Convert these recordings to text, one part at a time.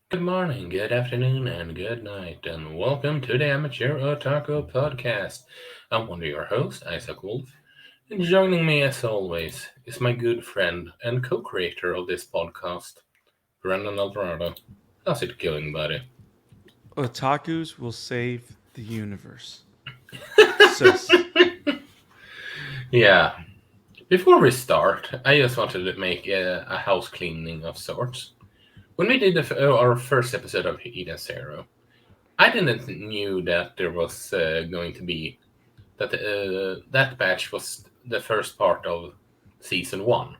Good morning, good afternoon, and good night, and welcome to the Amateur Otaku podcast. I'm one of your hosts, Isaac Wolf, and joining me as always is my good friend and co-creator of this podcast, Brendan Alvarado. How's it going, buddy? Otakus will save the universe. Sus. Yeah, before we start, I just wanted to make a house cleaning of sorts. When we did our first episode of Eden Zero, I didn't knew that there was going to be that batch was the first part of season one.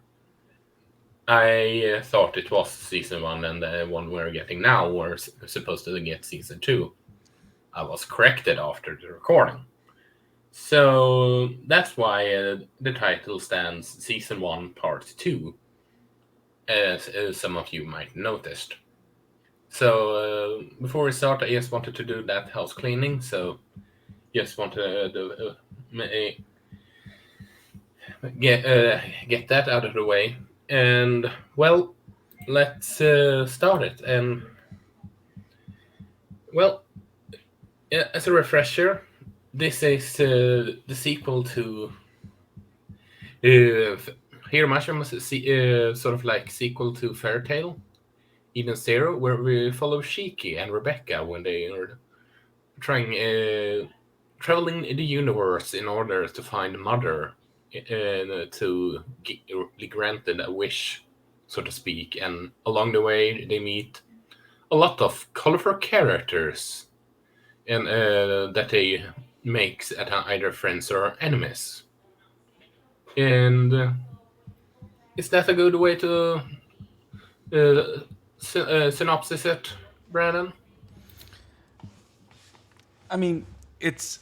I thought it was season one, and the one we're getting now we're supposed to get season two. I was corrected after the recording. So that's why the title stands Season 1 Part 2, as some of you might noticed. So before we start, I just wanted to do that house cleaning. So just want to get that out of the way. And well, let's start it. And well, as a refresher, this is the sequel to uh, Hiromashima, sort of like sequel to Fairy Tail, Eden Zero, where we follow Shiki and Rebecca when they are trying traveling in the universe in order to find Mother to be granted a wish, so to speak. And along the way, they meet a lot of colorful characters, and that they makes at either friends or enemies. And is that a good way to uh, synopsis it, Brandon? I mean, it's.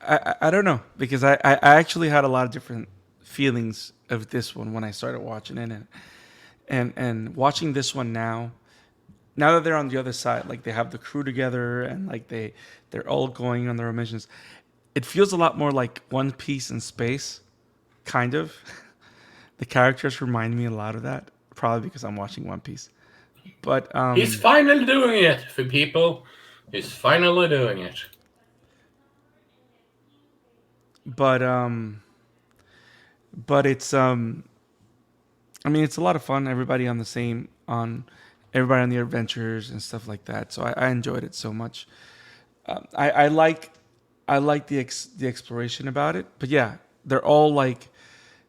I don't know because I actually had a lot of different feelings of this one when I started watching it, and watching this one now that they're on the other side, like they have the crew together and like they're all going on their missions. It feels a lot more like One Piece in space, kind of. The characters remind me a lot of that, probably because I'm watching One Piece. But He's finally doing it for people. He's finally doing it. but but it's I mean it's a lot of fun. Everybody on the adventures and stuff like that. So I enjoyed it so much. I like the exploration about it. But yeah, they're all like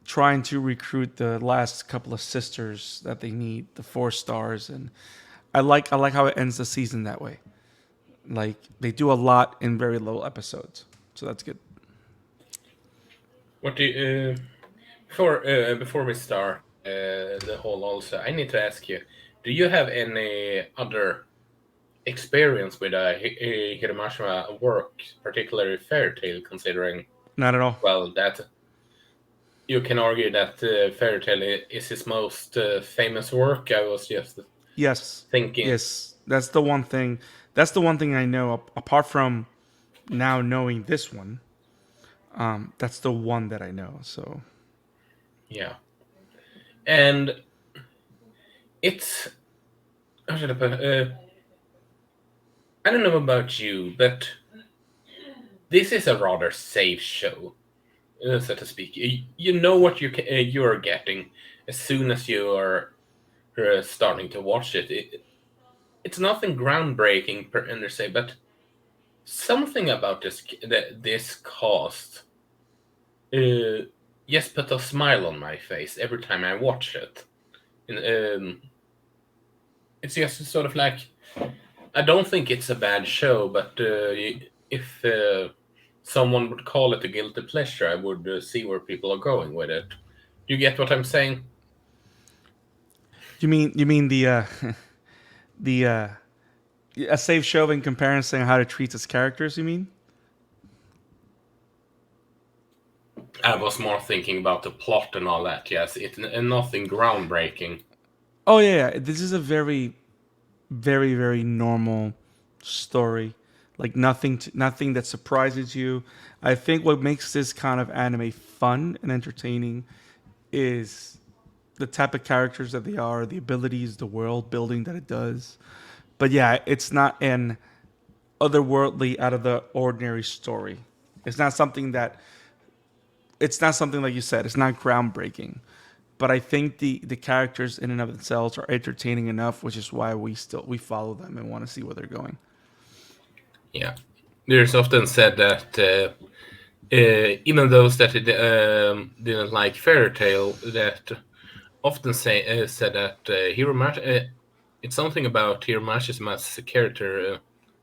trying to recruit the last couple of sisters that they need, the 4 stars, and I like how it ends the season that way. Like they do a lot in very little episodes, so that's good. What do you, before we start the whole also, I need to ask you: do you have any other experience with a Hiromashima work, particularly Fairy Tail, considering Not at all. well that you can argue that Fairy Tail is his most famous work. I was just Yes, thinking. yes, that's the one thing. That's the one thing I know. Apart from now knowing this one, that's the one that I know. So Yeah, and it's how should I put I don't know about you, but this is a rather safe show, so to speak. You know what you're getting as soon as you are starting to watch it. It's nothing groundbreaking per se, but something about this cast uh, just put a smile on my face every time I watch it. And, it's just sort of like I don't think it's a bad show, but if someone would call it a guilty pleasure, I would see where people are going with it. Do you get what I'm saying? you mean the the a safe show in comparison how it treats its characters? You mean? I was more thinking about the plot and all that. Yes, it's nothing groundbreaking. Oh yeah. This is a very very normal story. Like nothing that surprises you. I think what makes this kind of anime fun and entertaining is the type of characters that they are, the abilities, the world building that it does. But yeah, it's not an otherworldly, out of the ordinary story. It's not something that it's not something like you said. It's not groundbreaking, but I think the characters in and of themselves are entertaining enough, which is why we follow them and want to see where they're going. Yeah, there's often said that even those that didn't like Fairy Tale, that often said that it's something about Hiromashi's character,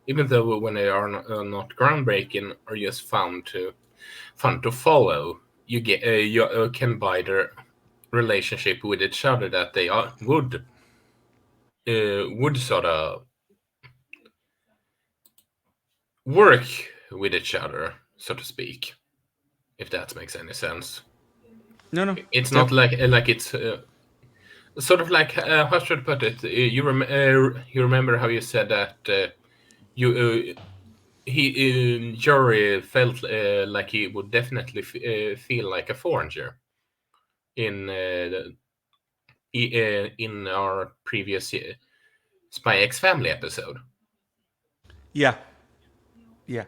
even though when they are not groundbreaking, are just fun to follow. You can buy their relationship with each other, that they would sort of work with each other, so to speak, if that makes any sense. No, no, It's not def- like it's sort of like how should I put it? You remember how you said that you Jory felt like he would definitely feel like a foreigner in in our previous Spy X Family episode. yeah, yeah.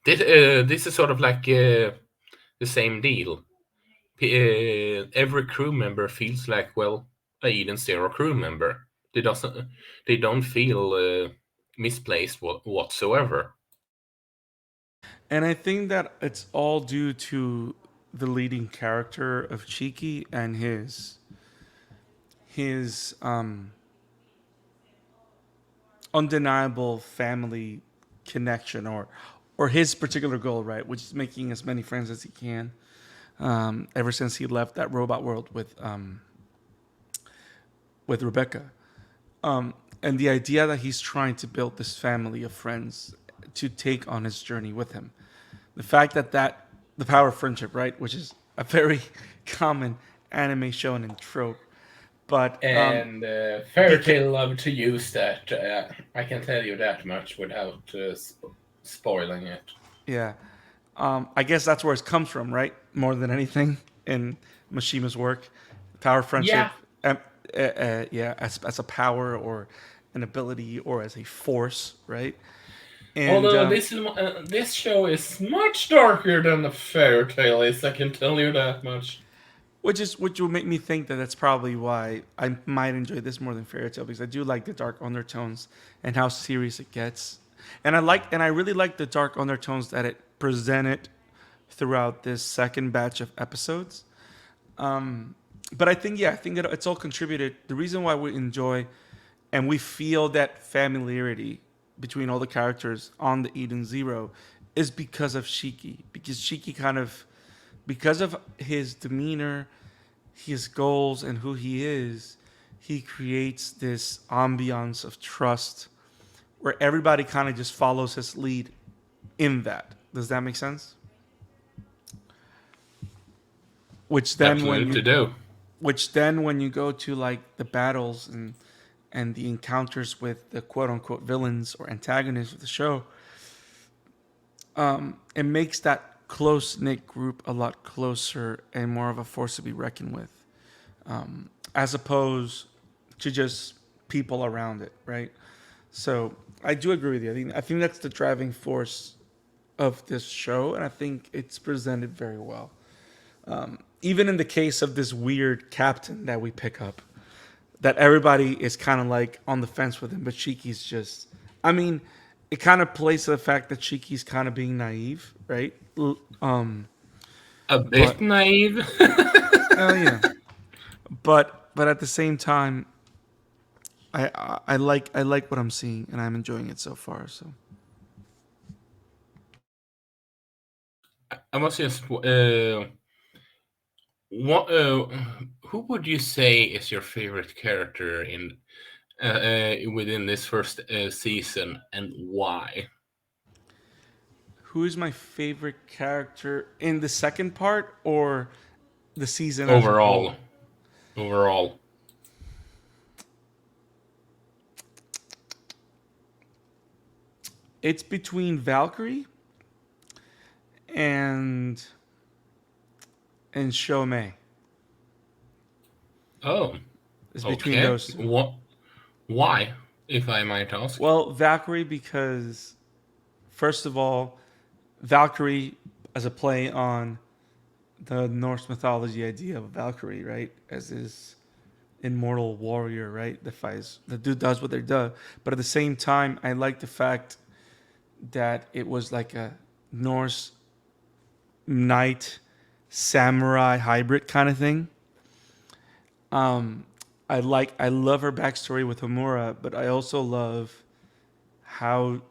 This is sort of like the same deal. Every crew member feels like, well, a Eden Zero crew member. They don't feel misplaced whatsoever. And I think that it's all due to the leading character of Cheeky and his undeniable family connection, or his particular goal, right, which is making as many friends as he can. Ever since he left that robot world with Rebecca, and the idea that he's trying to build this family of friends to take on his journey with him. The fact that the power of friendship, right, which is a very common anime shonen trope, but And Fairy beca- Tail love to use that. I can tell you that much without spoiling it. yeah, I guess that's where it comes from, right? More than anything in Mishima's work, power of Yeah. friendship, yeah, as a power or an ability or as a force, right? And Although this show is much darker than the Fairy Tail is, I can tell you that much. which will make me think that that's probably why I might enjoy this more than Fairy Tail, because I do like the dark undertones and how serious it gets, and I really like the dark undertones that it presented throughout this second batch of episodes. But I think, yeah, I think it's all contributed. The reason why we enjoy and we feel that familiarity between all the characters on the Eden Zero is because of Shiki. Because Shiki kind of, because of his demeanor, his goals, and who he is, he creates this ambiance of trust where everybody kind of just follows his lead in that. Does that make sense? Which then when Absolutely you do. which then when you go to like the battles and the encounters with the quote unquote villains or antagonists of the show, it makes that close knit group a lot closer and more of a force to be reckoned with, as opposed to just people around it, right? So I do agree with you. I think that's the driving force of this show, and I think it's presented very well. Even in the case of this weird captain that we pick up, that everybody is kind of like on the fence with him, but Shiki's just, I mean, it kind of plays to the fact that Shiki's kind of being naive, right? A But bit naive. yeah, but at the same time, I like what I'm seeing and I'm enjoying it so far. So I must just what who would you say is your favorite character in within this first season, and why? who is my favorite character in the second part or the season as a Overall, whole? overall. It's between Valkyrie and Shomei. Oh, It's between okay. those two. What? Why? if I might ask. Well, Valkyrie, because first of all, Valkyrie as a play on the Norse mythology idea of Valkyrie, right? As this immortal warrior, right? That fights, the dude does what they do. But at the same time, I like the fact that it was like a Norse knight samurai hybrid kind of thing. Um, I love her backstory with Homura, but I also love how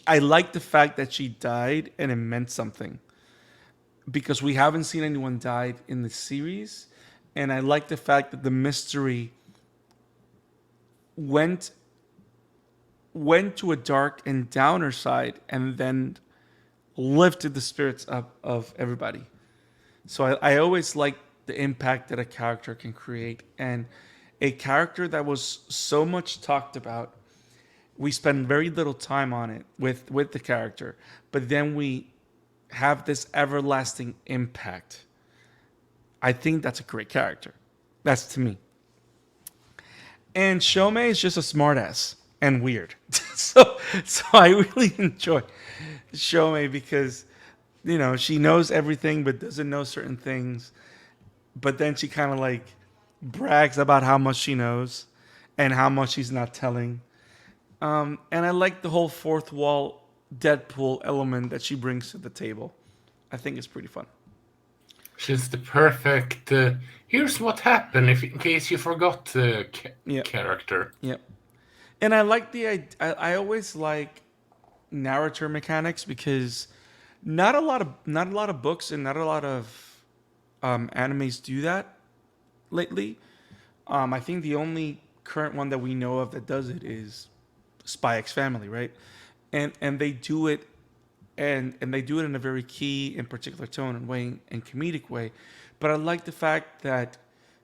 I like the fact that she died and it meant something because we haven't seen anyone died in the series, and I like the fact that the mystery went went to a dark and downer side and then lifted the spirits up of everybody. So I always like the impact that a character can create, and a character that was so much talked about, we spend very little time on it with the character, but then we have this everlasting impact. I think that's a great character. That's to me. And Shomei is just a smartass and weird. So I really enjoy Shomei because she knows everything but doesn't know certain things. But then she kind of like brags about how much she knows and how much she's not telling. And I like the whole fourth wall Deadpool element that she brings to the table. I think it's pretty fun. She's the perfect. Here's what happened, if in case you forgot the Yeah, character. yeah. And I like I always like narrator mechanics because not a lot of books and not a lot of animes do that lately. I think the only current one that we know of that does it is Spy X Family, right? And they do it and they do it in a very key and particular tone and way and comedic way. But I like the fact that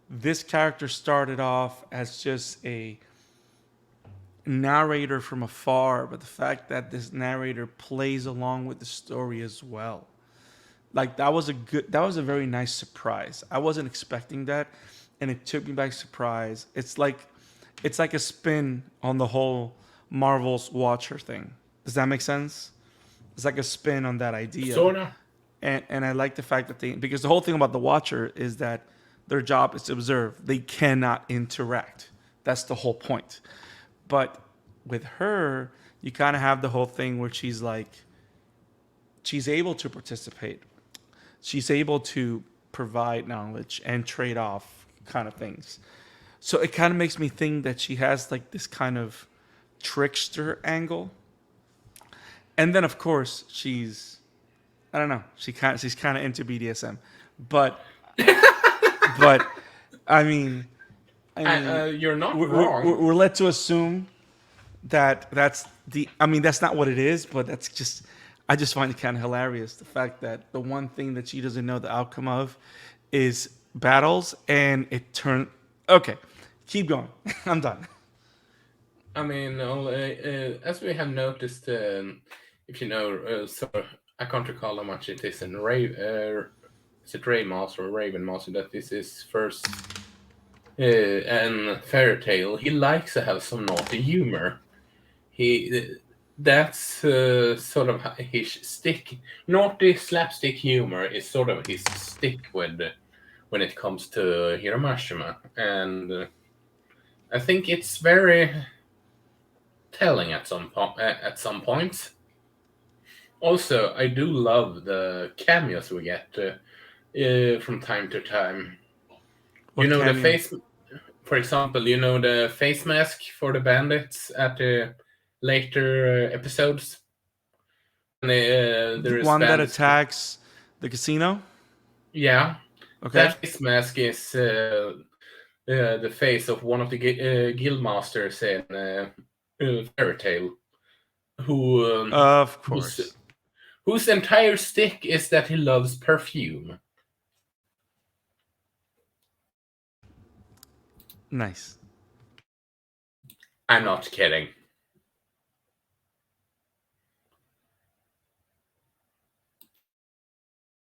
this character started off as just a narrator from afar, but the fact that this narrator plays along with the story as well. Like that was a very nice surprise. I wasn't expecting that and it took me by surprise. It's like a spin on the whole Marvel's Watcher thing. Does that make sense? It's like a spin on that idea. Sorta. And I like the fact that because the whole thing about the Watcher is that their job is to observe. They cannot interact. That's the whole point. But with her, you kind of have the whole thing where she's able to participate. She's able to provide knowledge and trade off kind of things. So it kind of makes me think that she has like this kind of trickster angle. And then of course I don't know, she's kind of into BDSM. But but I mean You're not we're, wrong. we're led to assume that that's not what it is, but I just find it kind of hilarious the fact that the one thing that she doesn't know the outcome of is battles, and it turned. Okay, keep going. I'm done. I mean, as we have noticed, if you know, so I can't recall how much it is in is it Ray Master or Raven Master that this is first and Fairy Tale. He likes to have some naughty humor. He that's sort of his stick. Naughty slapstick humor is sort of his stick with when it comes to Hiramashima, and I think it's very telling at at some points. Also, I do love the cameos we get from time to time. You What know the cameo? face, for example, you know the face mask for the bandits at the later episodes. And The there is one that bandits. attacks the casino. Yeah, Okay. that face mask is the face of one of the guild masters in Fairy Tale, who Of whose course. whose entire stick is that he loves perfume. Nice. I'm not kidding.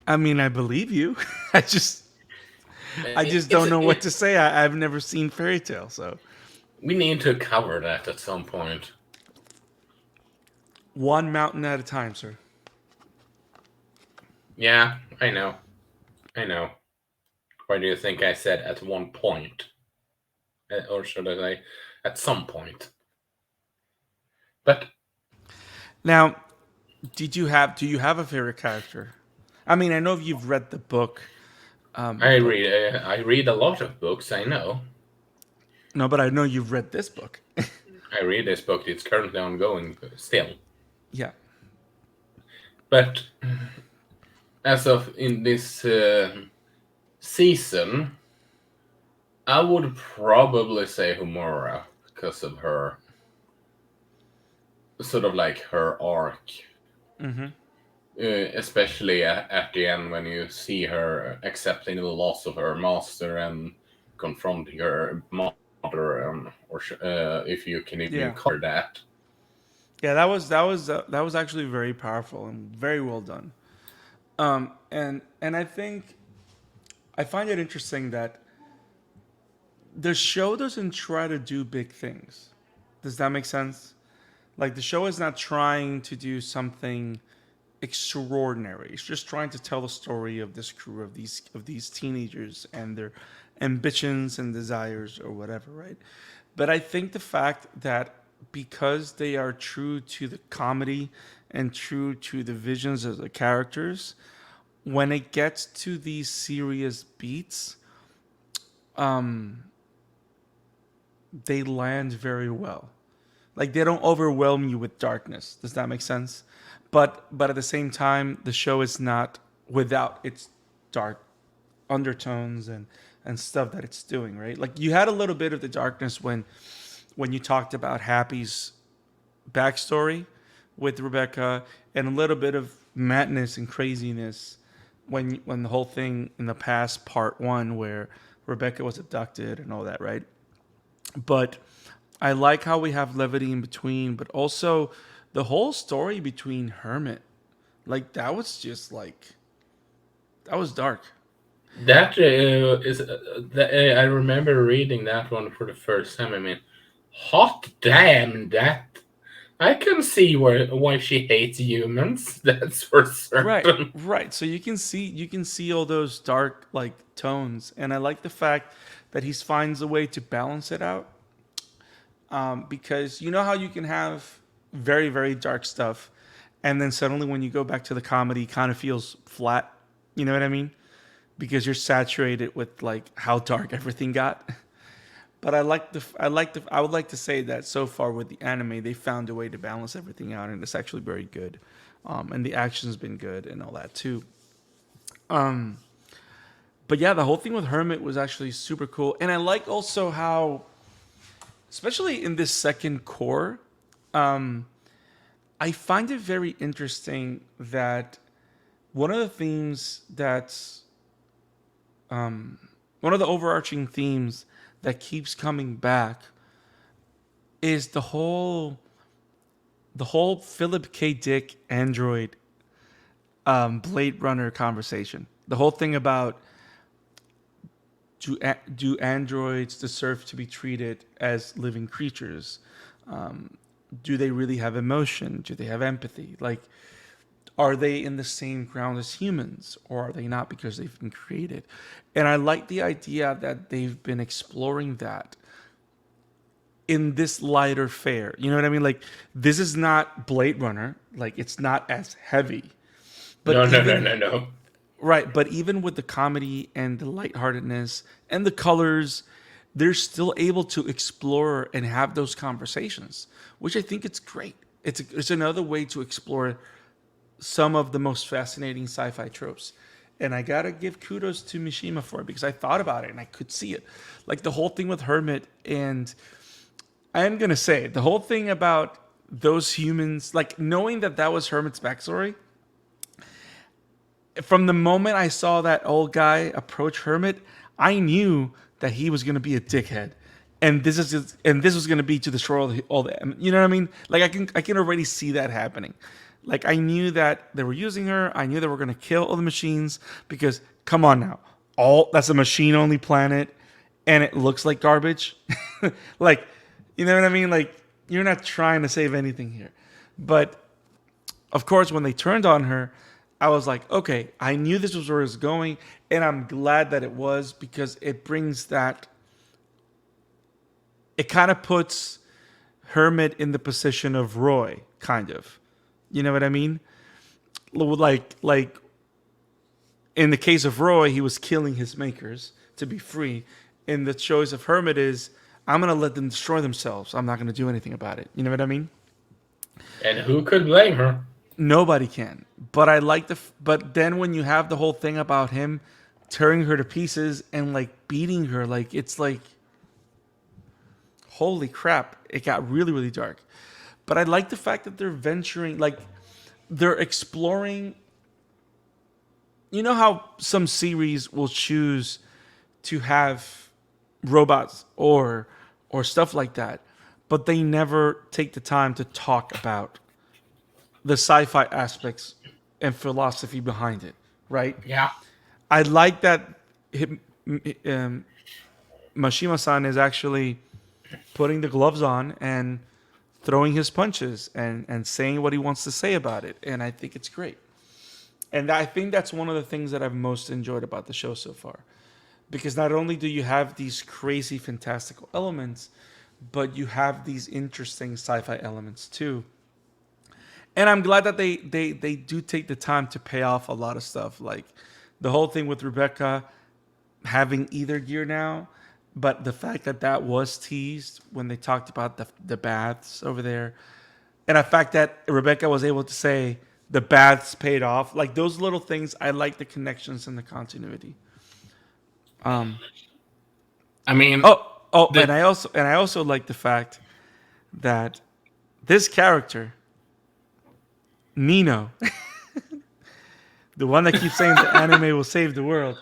I mean, I believe you. I just I just don't know what to say. I've never seen Fairy Tale, so We need to cover that at some point. One mountain at a time, sir. Yeah, I know. I know. Why do you think I said at one point? Or should I say at some point? But Now, do you have a favorite character? I mean, I know you've read the book, but I read a lot of books, I know. no, but I know you've read this book. I read this book, it's currently ongoing still. Yeah. But as of in this season, I would probably say Humora because of her sort of like her arc, Mm-hmm. especially at the end when you see her accepting the loss of her master and confronting her mother, if you can even Yeah. call her that. Yeah, that was actually very powerful and very well done. And I think I find it interesting that the show doesn't try to do big things. Does that make sense? Like the show is not trying to do something extraordinary. It's just trying to tell the story of this crew of these teenagers and their ambitions and desires or whatever, right? But I think the fact that because they are true to the comedy and true to the visions of the characters, when it gets to these serious beats, they land very well. Like they don't overwhelm you with darkness. Does that make sense? But at the same time, the show is not without its dark undertones and stuff that it's doing, right? Like you had a little bit of the darkness when you talked about Happy's backstory with Rebecca, and a little bit of madness and craziness when the whole thing in the past part one where Rebecca was abducted and all that, right? But I like how we have levity in between, but also the whole story between Hermit, like that was just like that was dark. That is I remember reading that one for the first time. I mean, hot damn that! I can see why she hates humans. That's for Right, certain. right. So you can see all those dark like tones, and I like the fact that he finds a way to balance it out. Because you know how you can have very dark stuff, and then suddenly when you go back to the comedy, kind of feels flat. You know what I mean? Because you're saturated with like how dark everything got. But I would like to say that so far with the anime, they found a way to balance everything out, and it's actually very good. And the action's been good and all that too. Um, but yeah, the whole thing with Hermit was actually super cool, and I like also how, especially in this second core, um, I find it very interesting that one of the themes that's one of the overarching themes that keeps coming back is the whole Philip K. Dick Android Blade Runner conversation. The whole thing about do androids deserve to be treated as living creatures? Do they really have emotion? Do they have empathy? Like, are they in the same ground as humans, or are they not because they've been created? And I like the idea that they've been exploring that in this lighter fare. You know what I mean? Like, this is not Blade Runner. Like, it's not as heavy. But No, no, no, even no, no. right, but even with the comedy and the lightheartedness and the colors, they're still able to explore and have those conversations, which I think it's great. It's another way to explore some of the most fascinating sci-fi tropes. And I gotta give kudos to Mishima for it because I thought about it and I could see it. Like the whole thing with Hermit, and I am gonna say the whole thing about those humans, like knowing that that was Hermit's backstory, from the moment I saw that old guy approach Hermit, I knew that he was going to be a dickhead, and this was going to be to destroy all the. You know what I mean? Like I can already see that happening. Like I knew that they were using her. I knew they were going to kill all the machines because come on now, all that's a machine only planet, and it looks like garbage. like You know what I mean? Like, you're not trying to save anything here. But of course, when they turned on her, I was like, okay, I knew this was where it was going, and I'm glad that it was because it brings that. It kind of puts Hermit in the position of Roy, kind of. You know what I mean? Like in the case of Roy, he was killing his makers to be free. In the choice of Hermit is, I'm gonna let them destroy themselves. I'm not gonna do anything about it. You know what I mean? And who could blame her? Nobody can. But I like But then when you have the whole thing about him tearing her to pieces and like beating her, like it's like, holy crap! It got really really dark. But I like the fact that they're venturing, like they're exploring. You know how some series will choose to have robots or stuff like that, but they never take the time to talk about the sci-fi aspects and philosophy behind it, right? Yeah. I like that Mashima-san is actually putting the gloves on and throwing his punches and saying what he wants to say about it, and I think it's great. And I think that's one of the things that I've most enjoyed about the show so far, because not only do you have these crazy fantastical elements, but you have these interesting sci-fi elements too. And I'm glad that they do take the time to pay off a lot of stuff, like the whole thing with Rebecca having either gear now, but the fact that that was teased when they talked about the baths over there, and the fact that Rebecca was able to say the baths paid off, like those little things, I like the connections and the continuity. Um, I mean, oh, the and I also like the fact that this character Nino, the one that keeps saying the anime will save the world,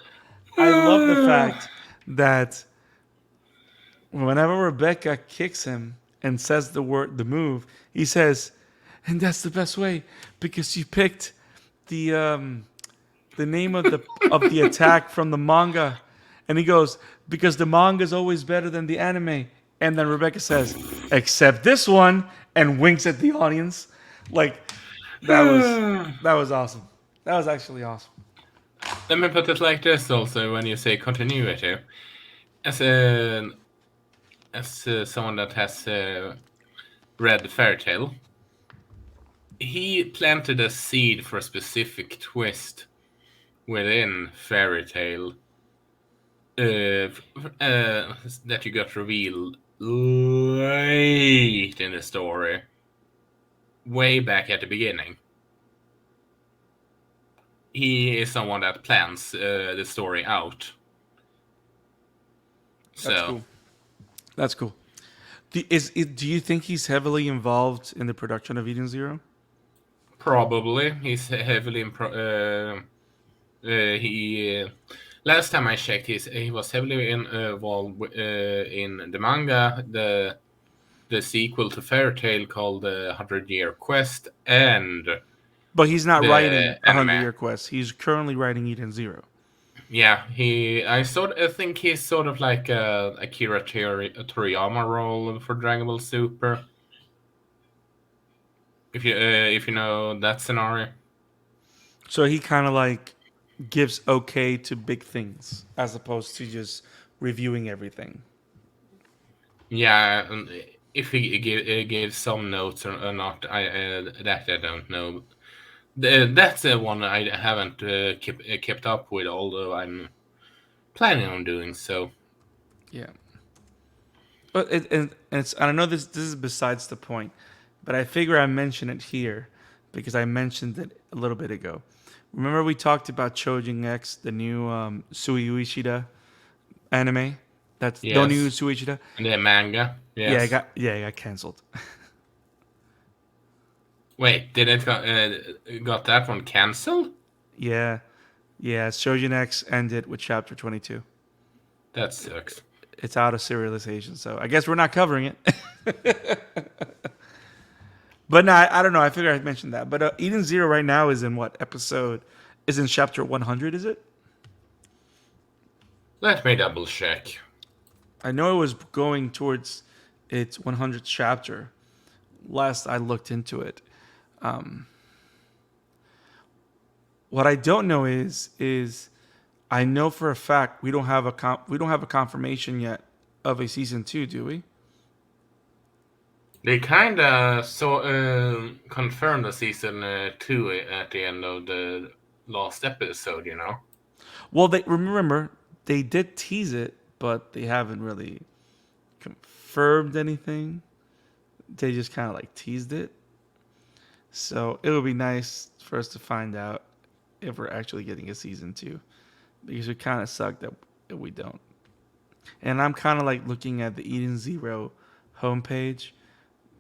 I love the fact that whenever Rebecca kicks him and says the move, he says, "And that's the best way because you picked the the name of the attack from the manga," and he goes, "Because the manga is always better than the anime." And then Rebecca says, "Except this one," and winks at the audience, like that was that was awesome. That was actually awesome. let me put it like this also when you say continuity. As a someone that has read Fairy Tail, he planted a seed for a specific twist within Fairy Tail that you got revealed late in the story, way back at the beginning. He is someone that plans the story out. That's So cool. That's cool. Do you think he's heavily involved in the production of Eden Zero? probably he's heavily he last time I checked, he was heavily involved in the manga, the sequel to Fairy Tail called the 100 Year Quest, and But he's not the writing a anime. 100 Year Quest. He's currently writing Eden Zero. Yeah, I think he's sort of like a Akira Toriyama role for Dragon Ball Super. If you know that scenario. So he kind of like gives okay to big things as opposed to just reviewing everything. Yeah, if he gave some notes or not, that I don't know. That's the one I haven't kept up with, although I'm planning on doing so. Yeah. But and it's I don't know this is besides the point, but I figure I mention it here because I mentioned it a little bit ago. Remember we talked about Chojin X, the new Sui Ueshida anime? That's the new Yes, Sui Ueshida. and the manga. Yes. It got canceled. Wait, did it got that one cancelled? Yeah. Yeah, Shojin X ended with chapter 22. That sucks. It's out of serialization, so I guess we're not covering it. But no, I don't know. I figured I'd mention that. But Eden Zero right now is in what episode? Is in chapter 100, is it? Let me double check. I know it was going towards its 100th chapter. Last I looked into it, um, what I don't know is I know for a fact we don't have a confirmation yet of a season 2, do we? They kind of confirmed the season 2 at the end of the last episode, you know? Well, they remember they did tease it, but they haven't really confirmed anything. They just kind of like teased it. So it would be nice for us to find out if we're actually getting a season 2, because it kind of suck that we don't. And I'm kind of like looking at the Eden Zero homepage,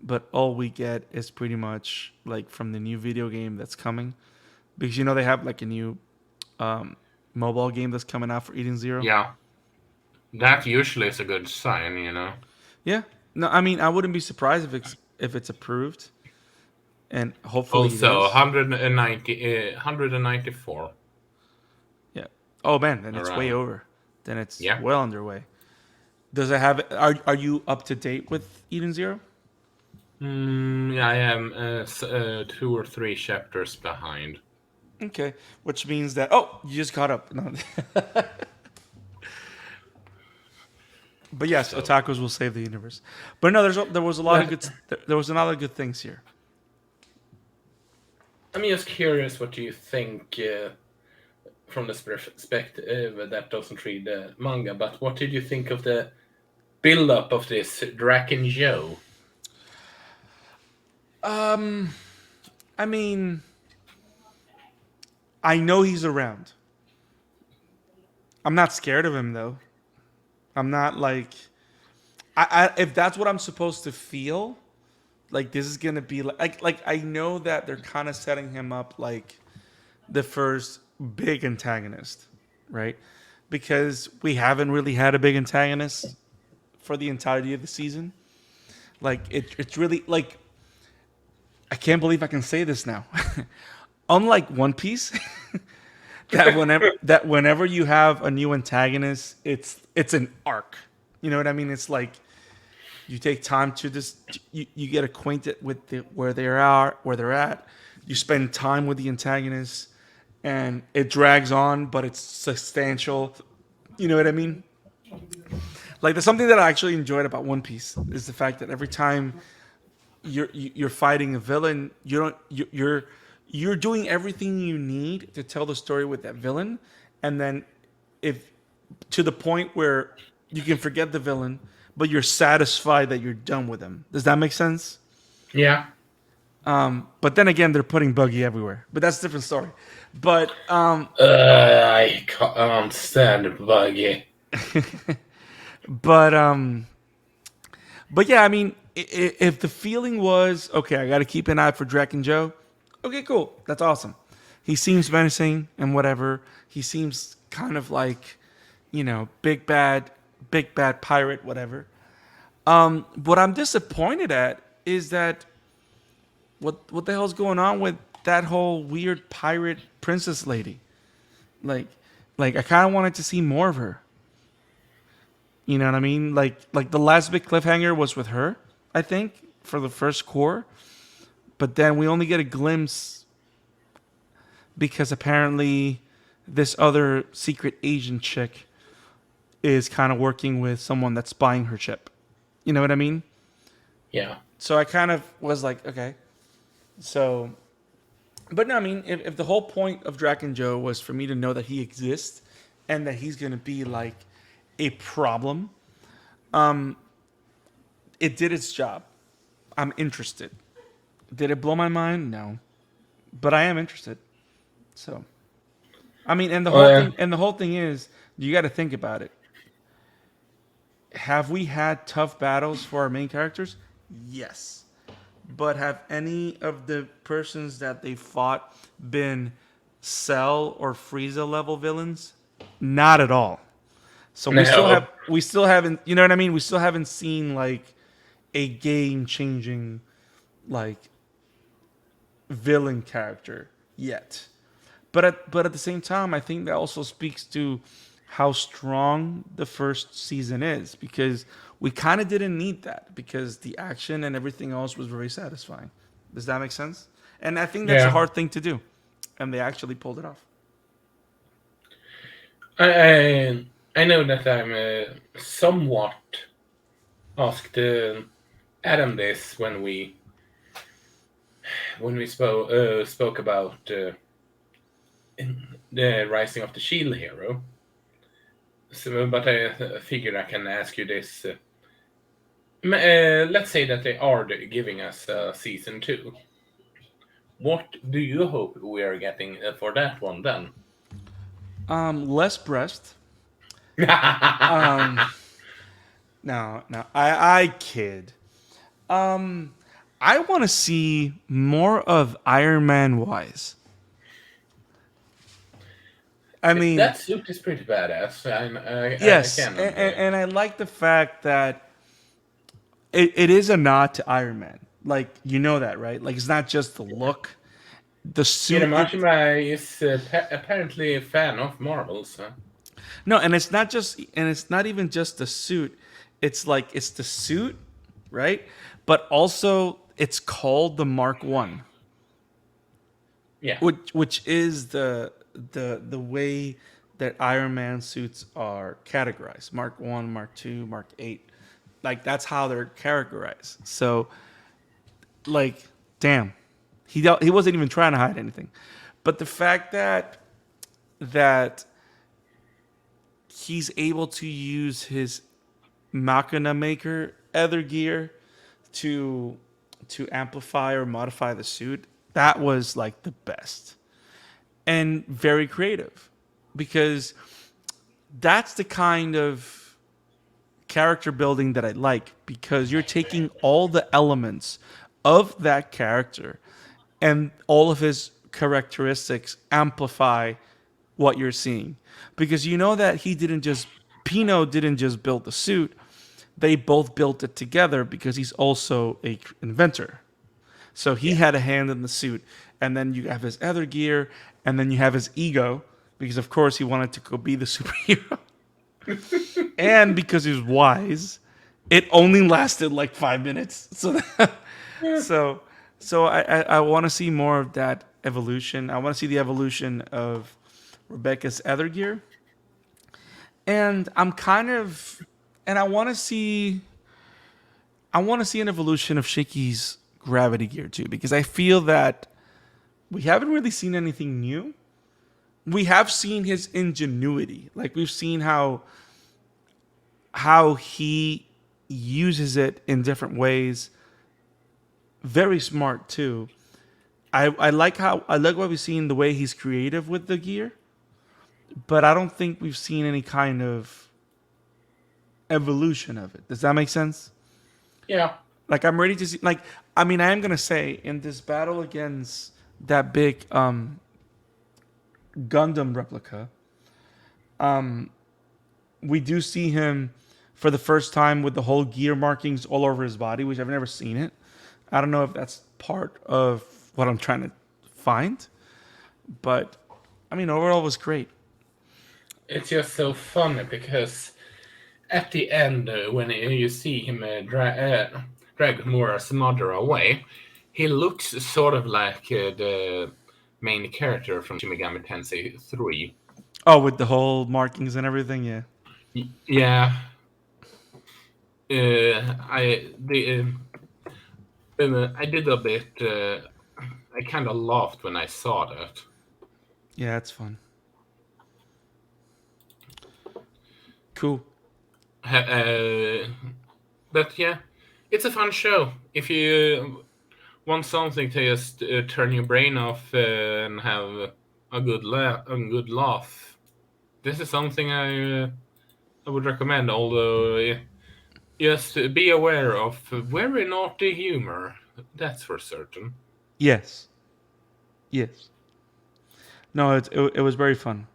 but all we get is pretty much like from the new video game that's coming, because you know they have like a new um, mobile game that's coming out for Eden Zero. Yeah, that usually is a good sign, you know? Yeah. No, I mean I wouldn't be surprised if it's approved, and hopefully it Also, is. 194 Yeah. Oh man, then it's way around. over. Then it's Yeah. well underway. Does it have? Are you up to date with Eden Zero? Yeah, I am 2 or 3 chapters behind. Okay, which means that you just caught up. No. But yes, So, otakus will save the universe. But no, there was a lot of but good there was a lot of good things here. I'm just curious what do you think from the perspective that doesn't read the manga, but what did you think of the build up of this Draken Joe? Um, I mean, I know he's around. I'm not scared of him though. I'm not like if that's what I'm supposed to feel, like this is gonna be like I know that they're kind of setting him up like the first big antagonist, right? Because we haven't really had a big antagonist for the entirety of the season. Like it's really like I can't believe I can say this now. Unlike One Piece, that whenever you have a new antagonist, it's an arc. You know what I mean? It's like you take time to just you get acquainted with where they are, where they're at. You spend time with the antagonist, and it drags on, but it's substantial. You know what I mean? Like there's something that I actually enjoyed about One Piece is the fact that every time you're fighting a villain, you don't you're doing everything you need to tell the story with that villain, and then if to the point where you can forget the villain, but you're satisfied that you're done with him. Does that make sense? Yeah. But then again, they're putting Buggy everywhere. But that's a different story. But I can't stand Buggy. but but yeah, I mean, if the feeling was okay, I got to keep an eye for Draken Joe. Okay, cool, that's awesome. He seems menacing and whatever. He seems kind of like, big bad pirate, whatever. What I'm disappointed at is that what the hell's going on with that whole weird pirate princess lady? Like, like I kind of wanted to see more of her. You know what I mean? Like the last big cliffhanger was with her, I think, for the first core. But then we only get a glimpse because apparently this other secret agent chick is kind of working with someone that's buying her chip. You know what I mean? Yeah. So I kind of was like, okay. So, but no, I mean, if the whole point of Draken Joe was for me to know that he exists and that he's going to be like a problem, it did its job. I'm interested. Did it blow my mind? No, but I am interested. So, I mean, and the Oh, whole yeah. thing, is, you got to think about it. Have we had tough battles for our main characters? Yes. But have any of the persons that they fought been Cell or Frieza level villains? Not at all. So No. we still haven't, you know what I mean? We still haven't seen like a game changing like villain character yet. But at the same time, I think that also speaks to how strong the first season is, because we kind of didn't need that because the action and everything else was very satisfying. Does that make sense? And I think that's a Yeah, hard thing to do, and they actually pulled it off. I know that I'm somewhat asked Adam this when we spoke about the Rising of the Shield Hero. So, but I figured I can ask you this. Let's say that they are giving us season two. What do you hope we are getting for that one then? Less breast. Um, no, no, I kid. Um, I want to see more of Iron Man Wise. I mean, That suit is pretty badass. I yes, can and I like the fact that it is a nod to Iron Man. Like you know that, right? Like it's not just the look, the suit. Mashima is apparently a fan of Marvels. Huh? No, and it's not just, and it's not even just the suit. It's like it's the suit, right? But also it's called the Mark One, Yeah, which is the way that Iron Man suits are categorized. Mark One, Mark Two, Mark Eight. Like that's how they're categorized. So like, damn, he wasn't even trying to hide anything. But the fact that he's able to use his Machina Maker other gear to amplify or modify the suit, that was like the best and very creative, because that's the kind of character building that I like, because you're taking all the elements of that character and all of his characteristics amplify what you're seeing, because you know that Pino didn't just build the suit, they both built it together because he's also a inventor. So he yeah, had a hand in the suit, and then you have his other gear, and then you have his ego, because of course he wanted to go be the superhero, and because he was wise. It only lasted like 5 minutes, yeah. so so I want to see more of that evolution. I want to see the evolution of Rebecca's other gear, and I'm kind of, and I want to see an evolution of Shaky's gravity gear too, because I feel that we haven't really seen anything new. We have seen his ingenuity, like we've seen how he uses it in different ways. Very smart too. I like what we've seen, the way he's creative with the gear, but I don't think we've seen any kind of evolution of it. Does that make sense? Yeah. Like I'm ready to see. Like I mean, I am gonna say in this battle against that big Gundam replica, we do see him for the first time with the whole gear markings all over his body, which I've never seen it. I don't know if that's part of what I'm trying to find, but I mean, overall, it was great. It's just so funny because at the end, when you see him drag Mora's mother away, he looks sort of like the main character from Shin Megami Tensei 3. Oh, with the whole markings and everything, yeah. Yeah, I did a bit. I kind of laughed when I saw that. Yeah, it's fun. Cool. Uh, but yeah, it's a fun show. If you want something to just turn your brain off and have a good laugh, this is something I would recommend. Although, just be aware of very naughty humor. That's for certain. Yes. Yes. No, it was very fun.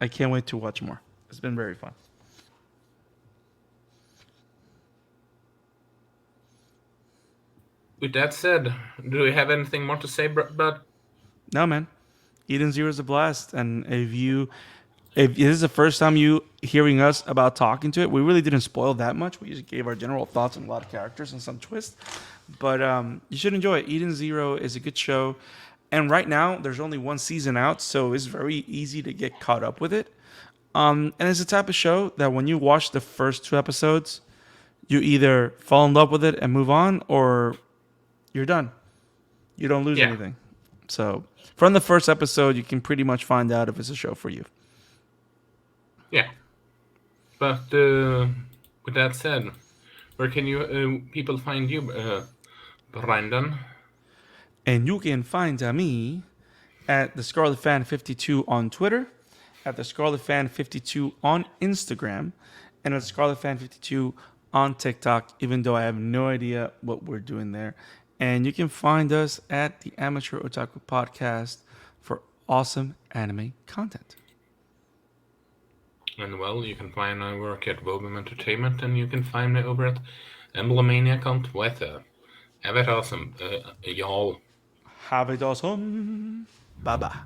I can't wait to watch more. It's been very fun. With that said, do we have anything more to say, but No, man. Eden Zero is a blast. And if you if this is the first time you hearing us about talking to it, we really didn't spoil that much. We just gave our general thoughts on a lot of characters and some twists. But you should enjoy it. Eden Zero is a good show. And right now, there's only one season out, so it's very easy to get caught up with it. And it's the type of show that when you watch the first 2 episodes, you either fall in love with it and move on, or you're done. You don't lose Yeah, anything. So from the first episode, you can pretty much find out if it's a show for you. yeah. But with that said, where can you people find you, Brandon? And you can find me at the Scarlet Fan 52 on Twitter, at the Scarlet Fan 52 on Instagram, and at the Scarlet Fan 52 on TikTok, even though I have no idea what we're doing there. And you can find us at the Amateur Otaku Podcast for awesome anime content. And well, you can find my work at Wobum Entertainment, and you can find me over at Emblemaniac on Twitter. Have it awesome, y'all. Have it awesome. Bye bye.